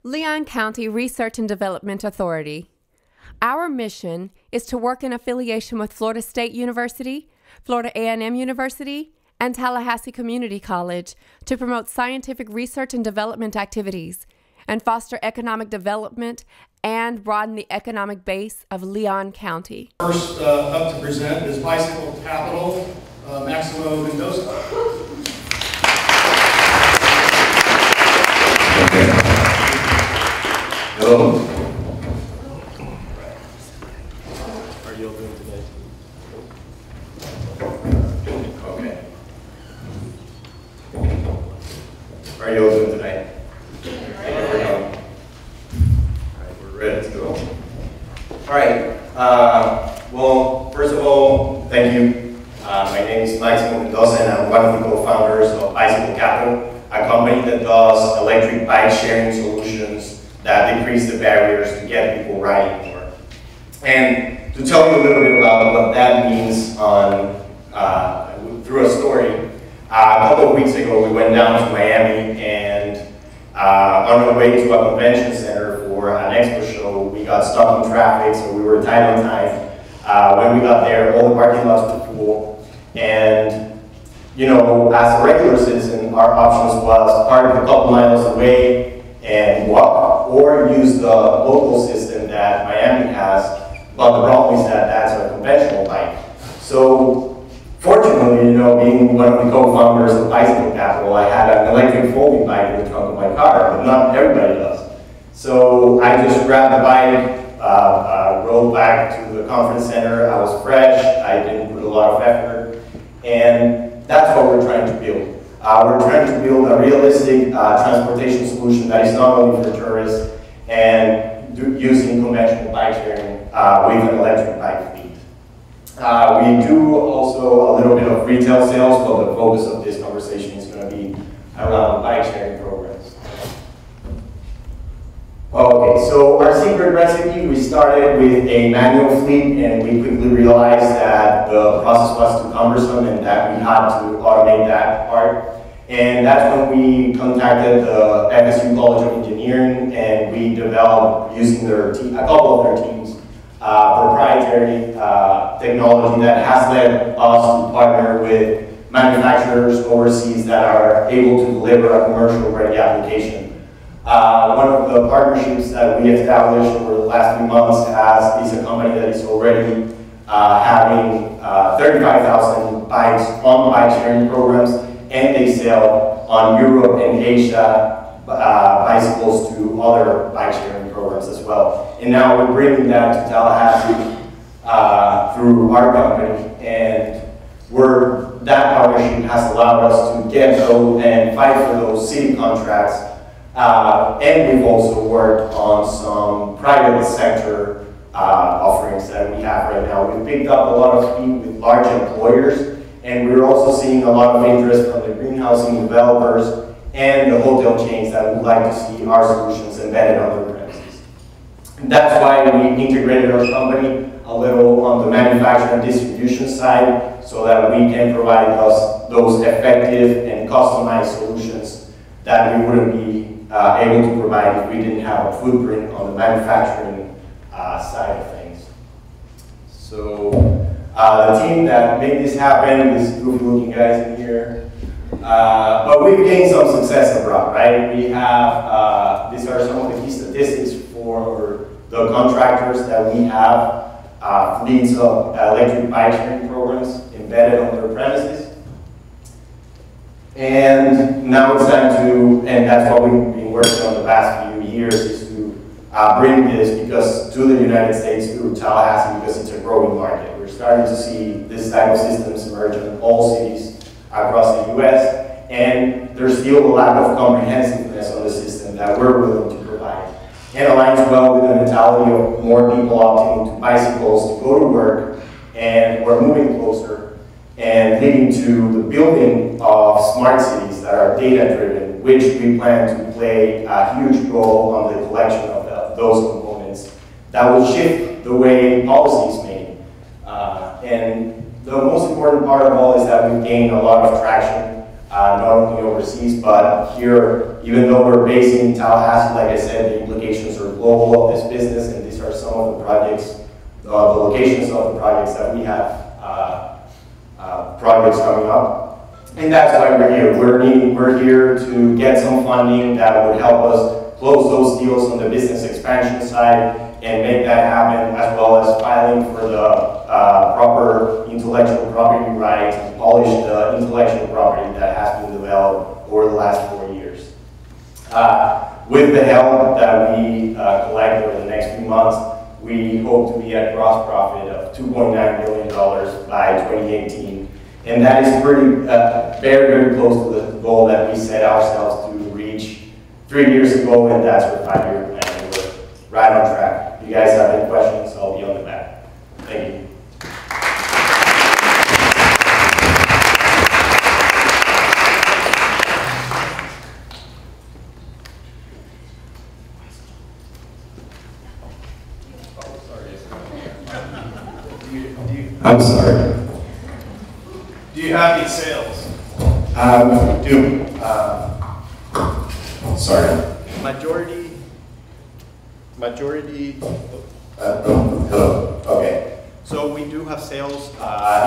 Leon County Research and Development Authority. Our mission is to work in affiliation with Florida State University, Florida A&M University, and Tallahassee Community College to promote scientific research and development activities and foster economic development and broaden the economic base of Leon County. First up to present is Bicycle Capital, Maximo Mendoza. Hello. Are you all doing today? Okay. How are you all doing tonight? Thank you for coming. All right, we're ready to go. All right. Well, first of all, thank you. My name is Maximo Mendoza, and I'm one of the co-founders of Bicycle Capital, a company that does electric bike sharing solutions that decrease the barriers to get people riding more. And to tell you a little bit about what that means through a story, a couple of weeks ago we went down to Miami, and on our way to a convention center for an expo show, we got stuck in traffic, so we were tight on time. When we got there, all the parking lots were full, and you know, as a regular citizen, our options was park a couple miles away and walk, or use the local system that Miami has, but the problem is that that's a conventional bike. So, fortunately, you know, being one of the co-founders of Bicycle Capital, I had an electric folding bike in the trunk of my car, but not everybody does. So I just grabbed the bike, rode back to the conference center. I was fresh, I didn't put a lot of effort, and that's what we're trying to build. We're trying to build a realistic transportation solution that is not only for tourists and using conventional bike sharing with an electric bike fleet. We do also a little bit of retail sales, but the focus of this conversation is going to be around bike sharing programs. Okay, so our secret recipe, we started with a manual fleet, and we quickly realized that the process was too cumbersome and that we had to automate that part. And that's when we contacted the FSU College of Engineering, and we developed, using a couple of their teams, proprietary technology that has led us to partner with manufacturers overseas that are able to deliver a commercial-ready application. One of the partnerships that we established over the last few months is a company that is already having 35,000 bikes on bike sharing programs, and they sell on Europe and Asia bicycles to other bike sharing programs as well. And now we're bringing that to Tallahassee through our company, and that partnership has allowed us to get those and fight for those city contracts. And we've also worked on some private sector offerings that we have right now. We've picked up a lot of speed with large employers, and we're also seeing a lot of interest from the greenhousing developers and the hotel chains that would like to see our solutions embedded on their premises. And that's why we integrated our company a little on the manufacturing and distribution side, so that we can provide us those effective and customized solutions that we wouldn't be able to provide if we didn't have a footprint on the manufacturing side of things. So the team that made this happen, these goofy looking guys in here, but we've gained some success abroad, right? We have, these are some of the key statistics for the contractors that we have, fleets of electric bike sharing programs embedded on their premises. And now it's time to, and that's what we've been working on the past few years, is to bring this to the United States, through Tallahassee, because it's a growing market. We're starting to see this type of systems emerge in all cities across the US, and there's still a lack of comprehensiveness on the system that we're willing to provide. It aligns well with the mentality of more people opting into bicycles to go to work, and we're moving closer and leading to the building of smart cities that are data-driven, which we plan to play a huge role on the collection of those components that will shift the way policy is made. And the most important part of all is that we've gained a lot of traction not only overseas, but here, even though we're based in Tallahassee, like I said, the goal of this business, and these are some of the projects, the locations of the projects that we have projects coming up. And that's why we're here. We're here to get some funding that would help us close those deals on the business expansion side and make that happen, as well as filing for the proper intellectual property rights and polish the intellectual property that has been developed over the last 4 years. With the help that we collect over the next few months, we hope to be at gross profit of $2.9 million by 2018. And that is pretty, very, very close to the goal that we set ourselves to reach 3 years ago, and that's our 5-year plan, and we're right on track. If you guys have any questions, I'll be on the back. Thank you. I'm sorry. Do you have any sales? Do. Sorry. Majority. Hello. Okay. So we do have sales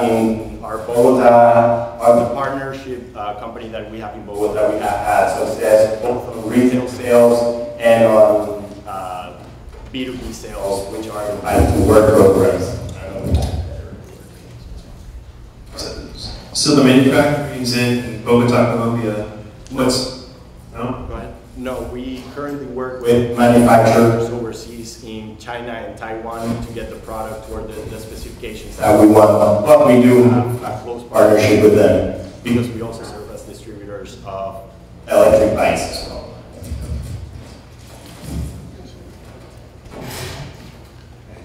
In our Bogota, the partnership company that we have in Bogota. we have had success both on retail sales and on B2B sales, which are tied to work programs. So the manufacturing's in Bogota, Colombia. What's, no? Go ahead. No, we currently work With manufacturers overseas in China and Taiwan to get the product or the specifications that we want, but we do have a close partnership with them. because we also serve as distributors of Electric bikes as well.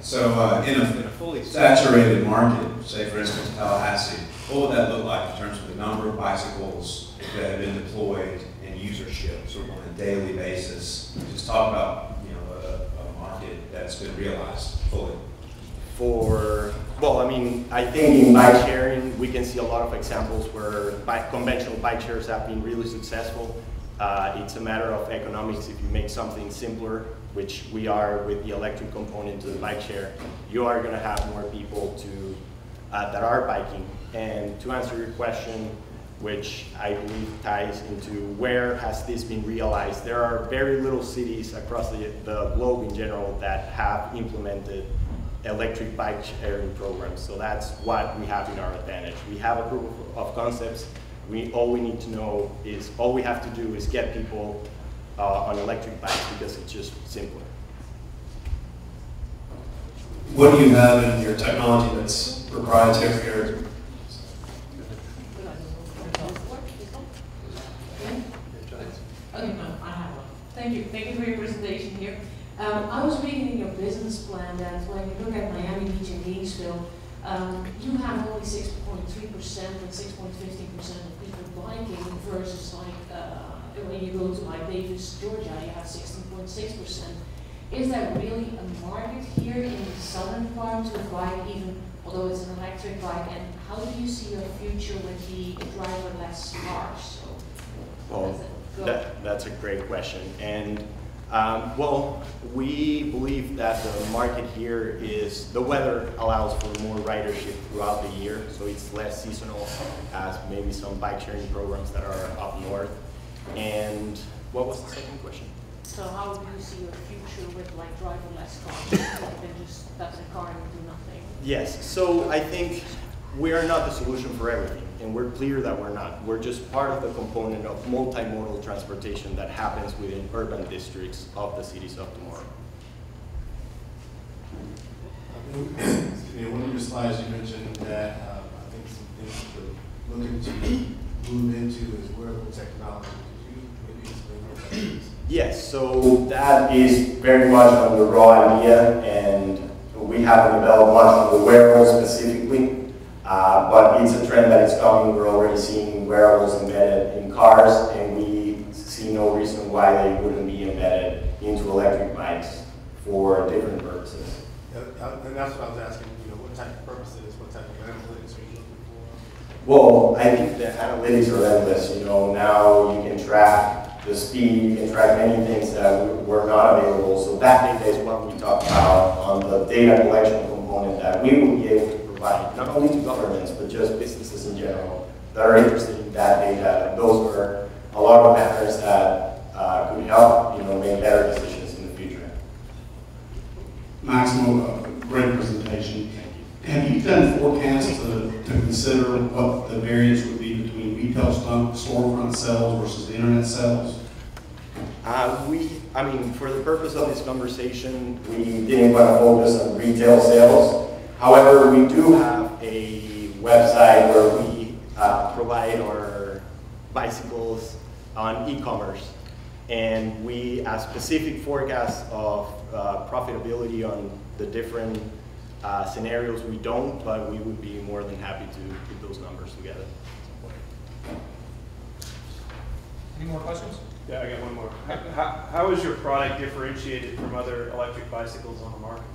So in a fully saturated market, say for instance Tallahassee, what would that look like in terms of the number of bicycles that have been deployed and usership sort of on a daily basis? Just talk about, you know, a market that's been realized fully. Well, I mean, I think in bike sharing, we can see a lot of examples where conventional bike shares have been really successful. It's a matter of economics. If you make something simpler, which we are with the electric component to the bike share, you are going to have more people that are biking. And to answer your question, which I believe ties into where has this been realized, there are very little cities across the globe in general that have implemented electric bike sharing programs. So that's what we have in our advantage. We have a proof of concepts. All we need to know is, all we have to do is get people on electric bikes because it's just simpler. What do you have in your technology that's proprietary or? Okay, no, I have one. Thank you. Thank you for your presentation here. I was reading in your business plan that when you look at Miami Beach and Gainesville, you have only 6.3% and 6.15% of people biking versus like when you go to like Davis, Georgia, you have 16.6%. Is there really a market here in the southern part to bike, even although it's an electric bike? And how do you see your future with the driverless cars? So, that's a great question. And well, we believe that the market here is, the weather allows for more ridership throughout the year, so it's less seasonal as maybe some bike sharing programs that are up north. And what was the second question? So how do you see your future with like driverless cars? Like then just that's a car and do nothing? Yes, so I think we are not the solution for everything, and we're clear that we're not. We're just part of the component of multimodal transportation that happens within urban districts of the cities of tomorrow. In one of your slides you mentioned that I think some things you're looking to move into is wearable technology. Could you maybe explain what that is? Yes, so That is very much on the raw idea, and we haven't developed much on the wearables specifically. But it's a trend that is coming. We're already seeing wearables embedded in cars, and we see no reason why they wouldn't be embedded into electric bikes for different purposes. And that's what I was asking, you know, what type of purposes, what type of analytics are you looking for? Well, I think the analytics are endless. You know, now you can track the speed, you can track many things that were not available. So that data is what we talked about on the data collection component that we will be able to provide, not only to governments, but just businesses in general that are interested in that data. Those were a lot of matters that could help, make better decisions in the future. Maximo, great presentation. Have you done forecasts to consider what the variance would be between retail storefront sales versus the internet sales? For the purpose of this conversation, we didn't want to focus on retail sales. However, we do have a website where we provide our bicycles on e-commerce. And we have specific forecasts of profitability on the different scenarios. We don't, but we would be more than happy to put those numbers together. Any more questions? Yeah, I got one more. How is your product differentiated from other electric bicycles on the market?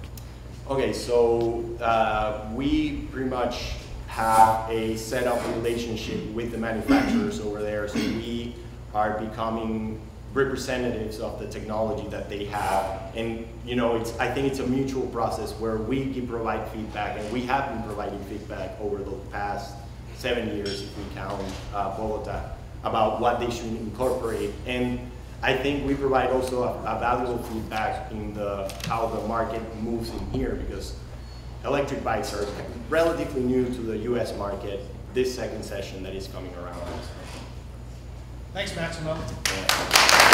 Okay, so we pretty much have a set up relationship with the manufacturers over there. So we are becoming representatives of the technology that they have. And I think it's a mutual process where we can provide feedback, and we have been providing feedback over the past 7 years, if we count Bogota, about what they should incorporate. And I think we provide also a valuable feedback in how the market moves in here, because electric bikes are relatively new to the US market this second session that is coming around. Thanks, Maximo. Yeah.